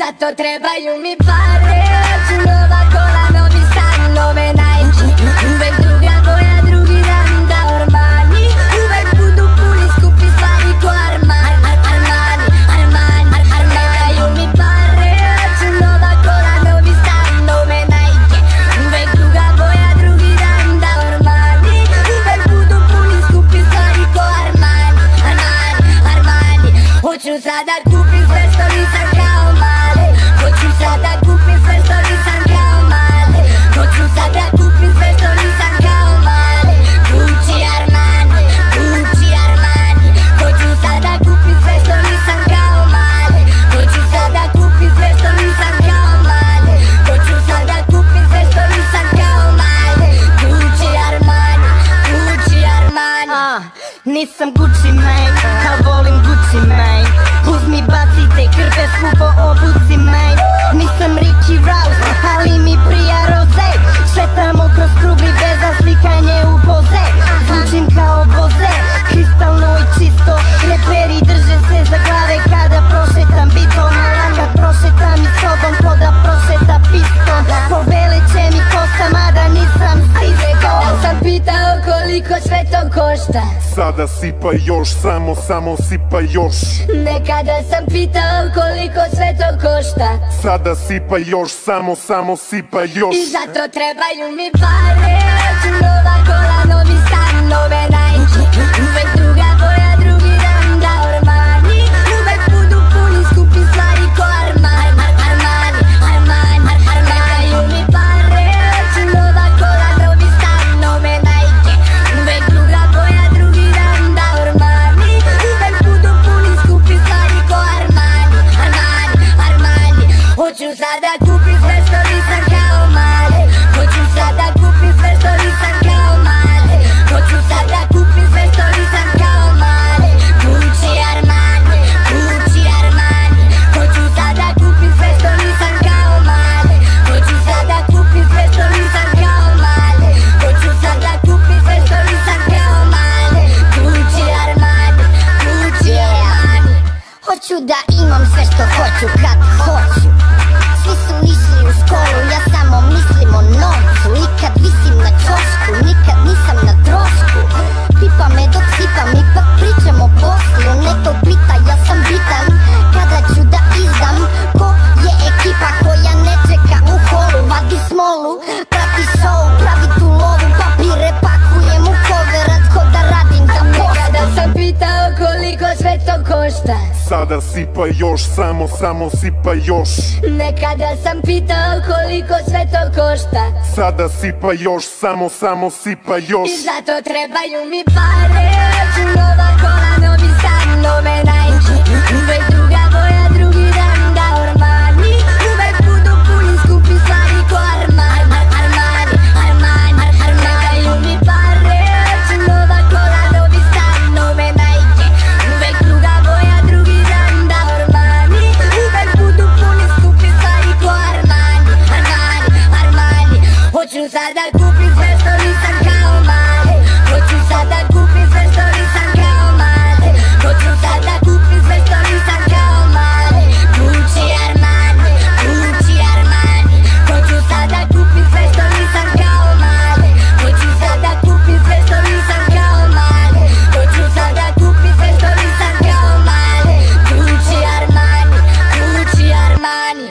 zato trebaju mi pare. Hoću nova kola, novi stan, nove Nike. Uvek druga boja, drugi dan da Armani. Uvek budu puni skupi stvari ko Armani. Trebaju mi pare. Hoću nova kola, novi stan, nove Nike. Uvek druga boja, drugi dan da Armani. Uvek budu puni skupi stvari ko Armani. Hoću sada kupim sve što nisam kao male. Hoću sada kupim sve što nisam kao male. Hoću sada kupim sve što nisam kao male. Gucci Armani, Gucci Armani. Hoću sada kupim sve što nisam kao male. Hoću sada kupim sve što nisam kao male. Hoću sada kupim sve što nisam kao male. Gucci Armani, Gucci Armani. Nisam Gucci man, a volim Gucci man. Uzmi bacite krpe skupo obuci man. Nisam Ricky Rouse, ali mi prija roze. Šetamo kroz krugli bez zaslikanje u poze. Zvučim kao boze, kristalno i čisto. Reperi drže se za glave kada prošetam bitom. Kad prošetam i sobom ko da prošeta pistom. Pobeleće mi kosa mada nisam sisko. Nekada sam pitao koliko sve to košta. Sada sipa još, samo sipa još. Nekada sam pitao koliko sve to košta. Sada sipa još, samo sipa još. I zato trebaju mi pare. Hoću nova kola, novi stan, nove Nike. Uvek druga boja, drugi dan da Armani. Uvek budu puni skupi stvari ko Armani. Trebaju mi pare. Hoću nova kola, novi stan, nove Nike. Uvek druga boja, drugi dan da Armani. Uvek budu puni skupi stvari ko Armani. Hoću sada kupim sve što nisam kao male. Hoću sada kupim sve što nisam kao male. Hoću sada kupim sve što nisam kao male. Gucci Armani, Gucci Armani. Hoću sada kupim sve što nisam kao male. Hoću sada kupim sve što nisam kao male. Hoću sada kupim sve što nisam kao male. Gucci Armani, Gucci Armani. Hoću da imam sve što hoću kad hoću. Svi su išli u školu, ja samo mislim o novcu. I kad visim na ćošku, nikad nisam na trošku. Pipa me dok sipam, ipak pričam o poslu. Neko pita, ja sam bitan, kada ću da izdam. Ko je ekipa koja ne čeka u holu? Vadi smolu, prati show, pravi tu lovu. Papire pakujem u koverat ko da radim za poštu. Nekada sam pitao koliko sve to košta. Sada sipa još, samo sipa još. Nekada sam pitao koliko sve to košta. Sada sipa još, samo sipa još. I zato trebaju mi pare. Hoću nova kola, novi stan, nove Nike.